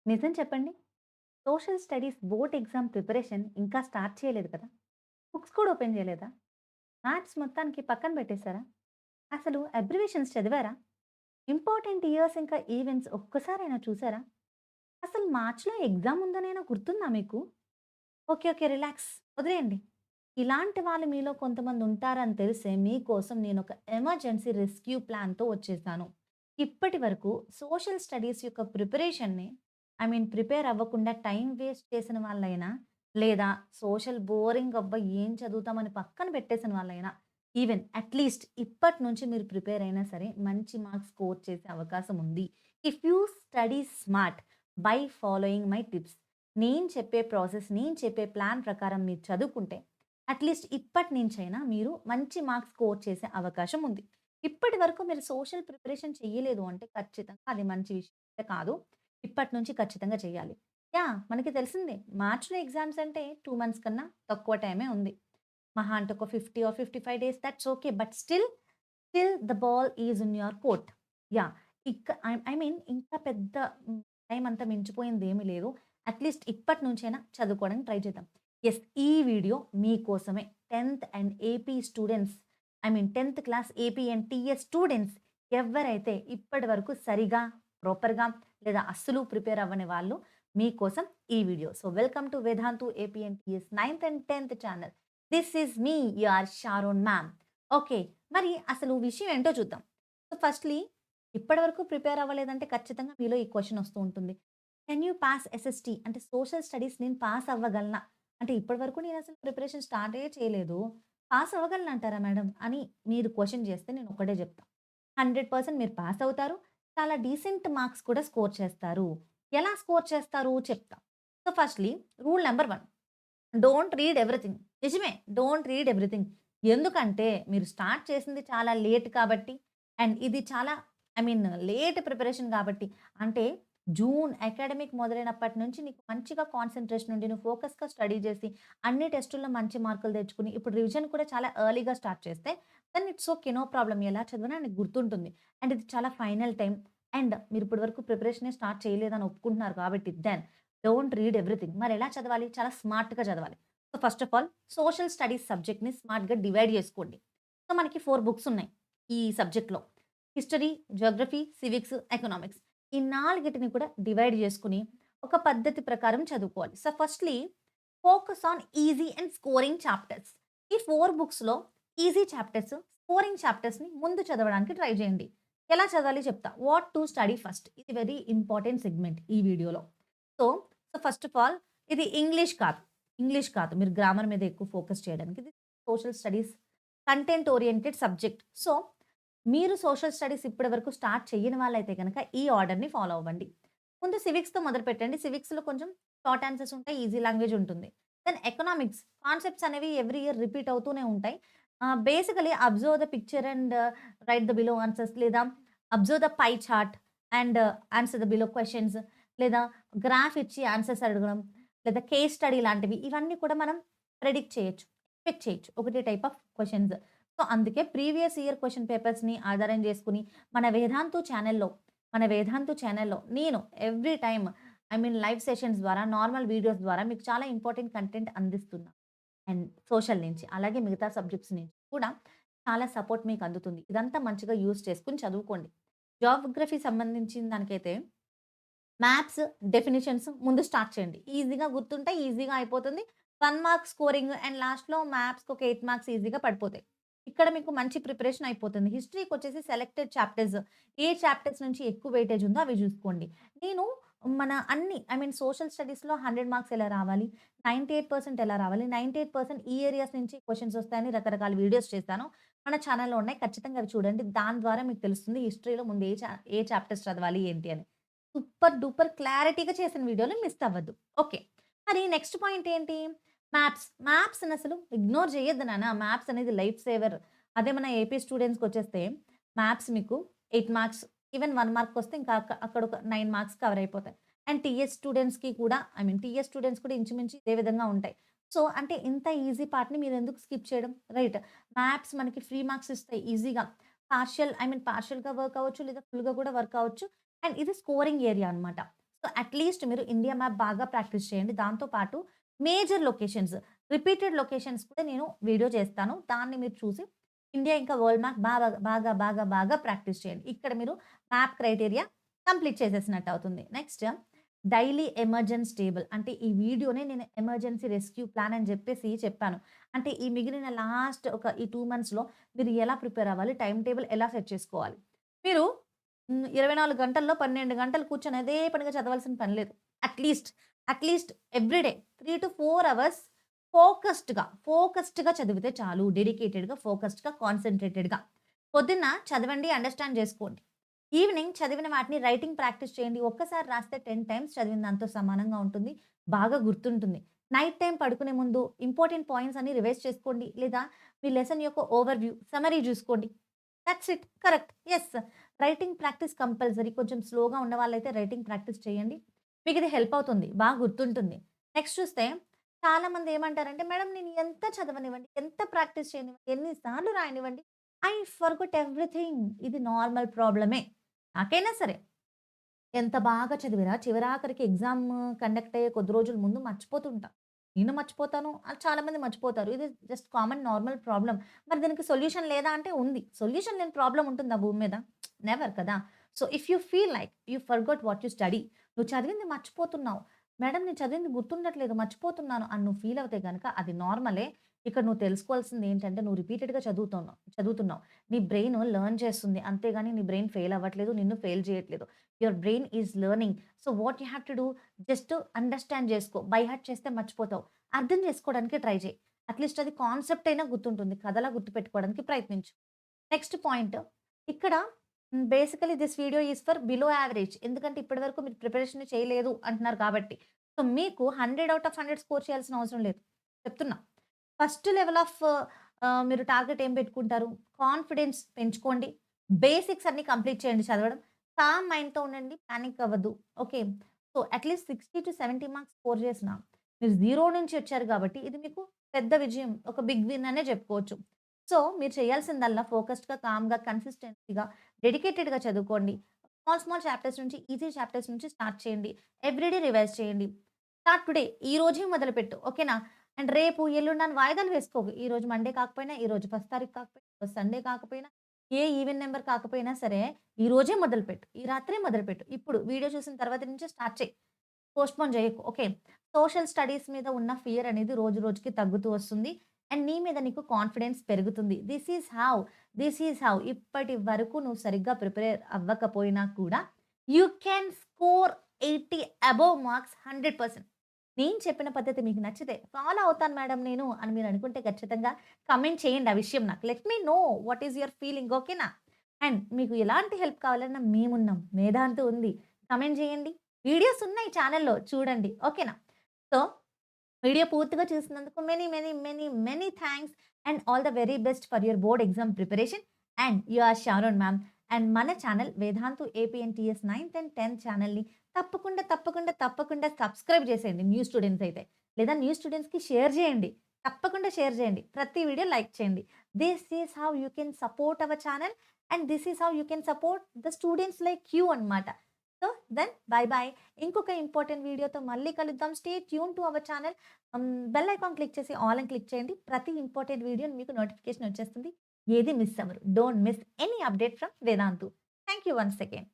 నిజం చెప్పండి. Social studies board exam preparation ఇంకా స్టార్ట్ చేయలేదు కదా! బుక్స్ కూడా ఓపెన్ చేయలేదా? మ్యాథ్స్ మొత్తానికి పక్కన పెట్టేసారా? అసలు అబ్రివియేషన్స్ చదివారా? ఇంపార్టెంట్ ఇయర్స్ ఇంకా ఈవెంట్స్ ఒక్కసారైనా చూసారా? అసలు మార్చ్‌లో ఎగ్జామ్ ఉందనైనా గుర్తుందా మీకు? ఓకే. ఓకే. రిలాక్స్. వదిలేయండి. ఇలాంటి వాళ్ళు మీలో కొంతమంది ఉంటారని తెలిసే మీకోసం నేనొక ఎమర్జెన్సీ రెస్క్యూ ప్లాన్‌తో వచ్చేసాను. ఇప్పటి వరకు సోషల్ స్టడీస్ యొక్క ప్రిపరేషన్‌ని ప్రిపేర్ అవ్వకుండా టైమ్ వేస్ట్ చేసిన వాళ్ళైనా, లేదా సోషల్ బోరింగ్ అబ్బా! ఏం చదువుతామని పక్కన పెట్టేసిన వాళ్ళైనా, ఈవెన్ అట్‌లీస్ట్ ఇప్పటి నుంచి మీరు ప్రిపేర్ అయినా సరే మంచి మార్క్స్ స్కోర్ చేసే అవకాశం ఉంది. If you study smart by following my tips. నేను చెప్పే ప్లాన్ ప్రకారం మీరు చదువుకుంటే, అట్‌లీస్ట్ ఇప్పటి నుంచైనా మీరు మంచి మార్క్స్ స్కోర్ చేసే అవకాశం ఉంది. ఇప్పటి వరకు మీరు సోషల్ ప్రిపరేషన్ చెయ్యలేదు అంటే ఖచ్చితంగా అది మంచి విషయం అయితే కాదు. ఇప్పటి నుంచి ఖచ్చితంగా చేయాలి. మనకి తెలిసిందే మార్చ్‌లో ఎగ్జామ్స్ అంటే 2 మంత్స్ కన్నా తక్కువ టైమే ఉంది. మహా అంటే ఒక 50 or 55 days that's okay. But still the ball is in your court. Yeah! ఇక ఐ ఐ మీన్ ఇంకా పెద్ద టైం అంతా మించిపోయిందేమీ లేదు. అట్‌లీస్ట్ ఇప్పటి నుంచైనా చదువుకోవడానికి ట్రై చేద్దాం. యెస్. ఈ వీడియో మీకోసమే. 10థ్ అండ్ ఏపీ స్టూడెంట్స్ 10థ్ class AP and TS students ఎవ్వరైతే ఇప్పటి వరకు సరిగా, ప్రాపర్‌గా లేదా అస్సలు ప్రిపేర్ అవ్వని వాళ్ళు మీకోసం ఈ video. So, welcome to Vedantu AP and TS ninth and 10థ్ channel. This is me your Sharon ma'am. Okay. మరి అసలు విషయం ఏంటో చూద్దాం. సో, ఫస్ట్‌లీ ఇప్పటివరకు ప్రిపేర్ అవ్వలేదంటే ఖచ్చితంగా మీలో ఈ క్వెషన్ వస్తూ ఉంటుంది. కెన్ యూ పాస్ ఎస్ఎస్‌టి అంటే సోషల్ స్టడీస్ నేను పాస్ అవ్వగలనా? అంటే ఇప్పటివరకు నేనసలు ప్రిపరేషన్ స్టార్టే చేయలేదు. పాస్ అవ్వగలనంటారా మేడం? అని మీరు క్వెషన్ చేస్తే నేను ఒకటే చెప్తా. 100% మీరు పాస్ అవుతారు. చాలా డీసెంట్ మార్క్స్ కూడా స్కోర్ చేస్తారు. ఎలా స్కోర్ చేస్తారు చెప్తా. So, firstly rule number 1 don't read everything. నిజమే. Don't read everything. ఎందుకంటే మీరు స్టార్ట్ చేసింది చాలా లేట్ కాబట్టి అండ్ ఇది చాలా లేట్ ప్రిపరేషన్ కాబట్టి అంటే జూన్ అకాడమిక్ మొదలైనప్పటి నుంచి నీకు మంచిగా కాన్సంట్రేషన్ ఉండి నువ్వు ఫోకస్‌గా స్టడీ చేసి అన్ని టెస్టుల్లో మంచి మార్కులు తెచ్చుకొని ఇప్పుడు రివిజన్ కూడా చాలా ఎర్లీగా స్టార్ట్ చేస్తే then it's okay. No problem. ఎలా చదివినా నీకు గుర్తుంటుంది. అండ్ ఇది చాలా ఫైనల్ టైమ్ అండ్ మీరు ఇప్పటి వరకు ప్రిపరేషనే స్టార్ట్ చేయలేదని ఒప్పుకుంటున్నారు కాబట్టి దెన్ డోంట్ రీడ్ ఎవ్రీథింగ్. మరెలా చదవాలి? చాలా స్మార్ట్‌గా చదవాలి. So, first of all social studies సబ్జెక్ట్‌ని స్మార్ట్‌గా డివైడ్ జేసుకోండి. సో, మనకి 4 బుక్స్ ఉన్నాయి ఈ సబ్జెక్ట్‌లో. History, Geography, civics, economics. ఈ 4టిని కూడా డివైడ్ జేసుకొని ఒక పద్ధతి ప్రకారం చదువుకోవాలి. So, firstly focus on easy and scoring chapters. ఈ 4 బుక్స్‌లో ఈజీ చాప్టర్స్, స్కోరింగ్ చాప్టర్స్‌ని ముందు చదవడానికి ట్రై జేయండి. ఎలా చదవాలి చెప్తా. What to study first. ఇది వెరీ ఇంపార్టెంట్ సెగ్మెంట్ ఈ వీడియోలో. సో, ఫస్ట్ ఆఫ్ ఆల్ ఇది ఇంగ్లీష్ కాదు. మీరు గ్రామర్ మీద ఎక్కువ ఫోకస్ చేయడానికి. ఇది social studies content oriented subject. So, మీరు సోషల్ స్టడీస్ ఇప్పటి వరకు స్టార్ట్ చెయ్యని వాళ్ళైతే గనక ఈ ఆర్డర్‌ని ఫాలో అవ్వండి. ముందు సివిక్స్‌తో మొదలుపెట్టండి. సివిక్స్‌లో కొంచెం షార్ట్ ఆన్సర్స్ ఉంటాయి. ఈజీ లాంగ్వేజ్ ఉంటుంది. దెన్ ఎకనామిక్స్ కాన్సెప్ట్స్ అనేవి ఎవ్రీ ఇయర్ రిపీట్ అవుతూనే ఉంటాయి. Basically observe the picture and write the below answers లేదా observe the pie chart and answer the below questions లేదా గ్రాఫ్ ఇచ్చి ఆన్సర్స్ అడగడం లేదా కేస్ స్టడీ లాంటివి ఇవన్నీ కూడా మనం ప్రెడిక్ట్ చేయొచ్చు. ఎక్స్‌పెక్ట్ చేయొచ్చు. ఒకటే టైప్ ఆఫ్ క్వెషన్స్. సో, అందుకే ప్రీవియస్ ఇయర్ క్వెషన్ పేపర్స్‌ని ఆధారం చేసుకొని మన వేదాంతు ఛానెల్‌లో నేను ఎవ్రీ టైమ్ లైవ్ సెషన్స్ ద్వారా, నార్మల్ వీడియోస్ ద్వారా మీకు చాలా ఇంపార్టెంట్ కంటెంట్ అందిస్తున్నా. అండ్ సోషల్ నుంచి, అలాగే మిగతా సబ్జెక్ట్స్ నుంచి కూడా చాలా సపోర్ట్ మీకు అందుతుంది. ఇదంతా మంచిగా యూజ్ చేసుకొని చదువుకోండి. జియోగ్రఫీ సంబంధించిన దానికైతే మ్యాప్స్, డెఫినిషన్స్ ముందు స్టార్ట్ చేయండి. ఈజీగా గుర్తుంటాయి. ఈజీగా అయిపోతుంది. 1 మార్క్ స్కోరింగ్ అండ్ లాస్ట్‌లో మ్యాప్స్‌కి ఒక 8 మార్క్స్ ఈజీగా పడిపోతాయి. ఇక్కడ మీకు మంచి ప్రిపరేషన్ అయిపోతుంది. హిస్టరీకొచ్చేసి సెలెక్టెడ్ చాప్టర్స్. ఏ చాప్టర్స్ నుంచి ఎక్కువ వెయిటేజ్ ఉందో అవి జూసుకోండి. నేను మన అన్ని సోషల్ స్టడీస్‌లో 100 మార్క్స్ ఎలా రావాలి? 98% ఎలా రావాలి? 98% ఈ ఏరియాస్ నుంచి క్వెషన్స్ వస్తాయని రకరకాల వీడియోస్ చేశాను. మన ఛానెల్‌లో ఉన్నాయి. ఖచ్చితంగా అవి చూడండి. దాని ద్వారా మీకు తెలుస్తుంది హిస్టరీలో ముందు ఏ చాప్టర్స్ చదవాలి ఏంటి అని. సూపర్ డూపర్ క్లారిటీగా చేసిన వీడియోలు మిస్ అవ్వద్దు. ఓకే. మరి నెక్స్ట్ పాయింట్ ఏంటి? మ్యాప్స్‌నసలు ఇగ్నోర్ చేయొద్దు నాన్న. మ్యాప్స్ అనేది లైఫ్ సేవర్. అదే మన ఏపీ స్టూడెంట్స్‌కొచ్చేస్తే మ్యాప్స్ మీకు 8 మార్క్స్ ఈవెన్ 1 మార్క్‌కొస్తే ఇంకా అక్కడొక 9 మార్క్స్ కవర్ అయిపోతాయి. అండ్ టీఎస్ స్టూడెంట్స్ కూడా ఇంచుమించు ఇదే విధంగా ఉంటాయి. సో, అంటే ఇంత ఈజీ పార్ట్‌ని మీరెందుకు స్కిప్ చేయడం? రైట్. మ్యాప్స్ మనకి ఫ్రీ మార్క్స్ ఇస్తాయి ఈజీగా. పార్షియల్‌గా వర్క్ అవ్వచ్చు లేదా ఫుల్‌గా కూడా వర్క్ అవ్వచ్చు. అండ్ ఇది స్కోరింగ్ ఏరియా అన్నమాట. సో, సో, అట్‌లీస్ట్ మీరు ఇండియా మ్యాప్ బాగా ప్రాక్టీస్ చేయండి. దాంతో పాటు మేజర్ లొకేషన్స్, రిపీటెడ్ లొకేషన్స్ కూడా నేను వీడియో చేస్తాను. దాన్ని మీరు చూసి ఇండియా ఇంకా వరల్డ్ మ్యాప్ బాగా ప్రాక్టీస్ చేయండి. ఇక్కడ మీరు మ్యాప్ క్రైటీరియా కంప్లీట్ చేసేసినట్టు అవుతుంది. నెక్స్ట్ డైలీ ఎమర్జెన్సీ టేబుల్ అంటే ఈ వీడియోనే నేను ఎమర్జెన్సీ రెస్క్యూ ప్లాన్ అని చెప్పేసి చెప్పాను. అంటే ఈ మిగిలిన లాస్ట్ ఒక ఈ 2 మంత్స్‌లో మీరు ఎలా ప్రిపేర్ అవ్వాలి? టైమ్ టేబుల్ ఎలా సెట్ చేసుకోవాలి? మీరు 24 గంటల్లో 12 గంటలు కూర్చొని అదే పనిగా చదవాల్సిన పని లేదు. అట్‌లీస్ట్, అట్‌లీస్ట్ ఎవ్రీడే 3-4 అవర్స్ ఫోకస్డ్‌గా చదివితే చాలు. డెడికేటెడ్‌గా, ఫోకస్డ్‌గా, కాన్సంట్రేటెడ్‌గా. పొద్దున్న చదవండి, అండర్‌స్టాండ్ జేసుకోండి. ఈవినింగ్ చదివిన వాటిని రైటింగ్ ప్రాక్టీస్ చేయండి. ఒక్కసారి రాస్తే 10 టైమ్స్ చదివిన దాంతో సమానంగా ఉంటుంది. బాగా గుర్తుంటుంది. నైట్ టైమ్ పడుకునే ముందు ఇంపార్టెంట్ పాయింట్స్ అన్ని రివైజ్ చేసుకోండి. లేదా మీ లెసన్ యొక్క ఓవర్‌వ్యూ, సమ్మరీ జూసుకోండి. That's it. Correct. Yes. Writing practice compulsory. కొంచెం స్లోగా ఉన్నవాళ్ళైతే రైటింగ్ ప్రాక్టీస్ చేయండి. మీకిది హెల్ప్ అవుతుంది. బాగా గుర్తుంటుంది. నెక్స్ట్ చూస్తే చాలామంది ఏమంటారంటే, "మేడం నేను ఎంత చదవనివ్వండి, ఎంత ప్రాక్టీస్ చేయనివ్వండి, ఎన్ని సార్లు రాయనివ్వండి, ఐ ఫర్గొట్ ఎవ్రీథింగ్." ఇది నార్మల్ ప్రాబ్లమే. నాకైనా సరే ఎంత బాగా చదివినా చివరాఖరికి ఎగ్జామ్ కండక్ట్ అయ్యే కొద్ది రోజుల ముందు మర్చిపోతుంటా. నేను మర్చిపోతాను. చాలామంది మర్చిపోతారు. ఇది జస్ట్ కామన్ నార్మల్ ప్రాబ్లమ్. మరి దీనికి సొల్యూషన్ లేదా అంటే ఉంది. సొల్యూషన్ లేని ప్రాబ్లమ్ ఉంటుందా భూమి మీద? నెవర్ కదా! So, if you feel like you forgot what you study నువ్వు చదివింది మర్చిపోతున్నావు. మేడం నేను చదివింది గుర్తుండట్లేదు మర్చిపోతున్నాను అని నువ్వు ఫీల్ అవుతే గనక అది నార్మలే. ఇక్కడ నువ్వు తెలుసుకోవాల్సింది ఏంటంటే నువ్వు రిపీటెడ్‌గా చదువుతున్నావు. నీ బ్రెయిన్ లెర్న్ చేస్తుంది. అంతేగాని నీ బ్రెయిన్ ఫెయిల్ అవ్వట్లేదు. నిన్ను ఫెయిల్ చేయట్లేదు. Your brain is learning. So, what you have to do just understand చేసుకో. బై హార్ట్ చేస్తే మర్చిపోతావు. అర్థం చేసుకోవడానికి ట్రై చెయి. అట్‌లీస్ట్ అది కాన్సెప్ట్ అయినా గుర్తుంటుంది. కథలా గుర్తుపెట్టుకోవడానికి ప్రయత్నించు. నెక్స్ట్ పాయింట్ ఇక్కడ basically this video is for below average. ఎందుకంటే ఇప్పటి వరకు మీరు ప్రిపరేషన్ చేయలేదు అంటున్నారు కాబట్టి. సో, మీకు 100 ఔట్ ఆఫ్ 100 స్కోర్ చేయాల్సిన అవసరం లేదు. చెప్తున్నా. ఫస్ట్ లెవెల్ ఆఫ్ మీరు టార్గెట్ ఏం పెట్టుకుంటారు? కాన్ఫిడెన్స్ పెంచుకోండి. బేసిక్స్ అన్నీ కంప్లీట్ చేయండి చదవడం. కామ్ మైండ్‌తో ఉండండి. పానిక్ అవ్వద్దు. Okay. So, at least 60-70 marks score చేసిన మీరు జీరో నుంచి వచ్చారు కాబట్టి ఇది మీకు పెద్ద విజయం. ఒక బిగ్ విన్ అనే చెప్పుకోవచ్చు. సో, మీరు చేయాల్సిందల్లా ఫోకస్డ్‌గా, కామ్‌గా, కన్సిస్టెన్సీగా, డెడికేటెడ్‌గా చదువుకోండి. స్మాల్ చాప్టర్స్ నుంచి, ఈజీ చాప్టర్స్ నుంచి స్టార్ట్ చేయండి. ఎవ్రీడే రివైజ్ చేయండి. Start today. ఈ రోజే మొదలుపెట్టు. ఓకేనా? అండ్ రేపు, ఎల్లుండి అని వాయిదాలు వేసుకోకు. ఈరోజు మండే కాకపోయినా, ఈరోజు ఫస్ట్ తారీఖు కాకపోయినా, ఈరోజు సండే కాకపోయినా, ఏ ఈవెన్ నంబర్ కాకపోయినా సరే, ఈ రోజే మొదలుపెట్టు. ఈ రాత్రే మొదలుపెట్టు. ఇప్పుడు వీడియో చూసిన తర్వాత నుంచే స్టార్ట్ చెయి. పోస్ట్‌పోన్ చేయకు. ఓకే. సోషల్ స్టడీస్ మీద ఉన్న ఫియర్ అనేది రోజు రోజుకి తగ్గుతూ వస్తుంది. అండ్ నీ మీద నీకు కాన్ఫిడెన్స్ పెరుగుతుంది. దిస్ ఈజ్ హౌ ఇప్పటి వరకు నువ్వు సరిగ్గా ప్రిపేర్ అవ్వకపోయినా కూడా you can score 80 above marks 100%. నేను చెప్పిన పద్ధతి మీకు నచ్చితే ఫాలో అవుతాను మేడం నేను అని మీరు అనుకుంటే ఖచ్చితంగా కమెంట్ చేయండి ఆ విషయం నాకు. Let me know what is your feeling ఓకేనా? అండ్ మీకు ఎలాంటి హెల్ప్ కావాలన్నా మేమున్నాం. మేధాంతు ఉంది. కమెంట్ చేయండి. వీడియోస్ ఉన్నాయి ఛానెల్‌లో చూడండి. ఓకేనా? సో, వీడియో పూర్తిగా చూసినందుకు many thanks and all the very best for your board exam preparation. And you are Sharon ma'am. And మన channel Vedantu AP and TS 9th and 10th ఛానల్‌ని తప్పకుండా సబ్స్క్రైబ్ చేసేయండి న్యూ స్టూడెంట్స్ అయితే. లేదా న్యూ స్టూడెంట్స్‌కి షేర్ చేయండి. తప్పకుండా షేర్ చేయండి. ప్రతి వీడియో లైక్ చేయండి. This is how you can support our channel and this is how you can support the students like you అన్నమాట. So, then bye. ఇంకొక ఇంపార్టెంట్ వీడియోతో మళ్ళీ కలుద్దాం. Stay tune to our channel. Bell icon click చేసి all అని click చేయండి. ప్రతి important video మీకు నోటిఫికేషన్ వచ్చేస్తుంది. ఏది మిస్ అవ్వరు. Don't miss any update from Vedantu. Thank you once again.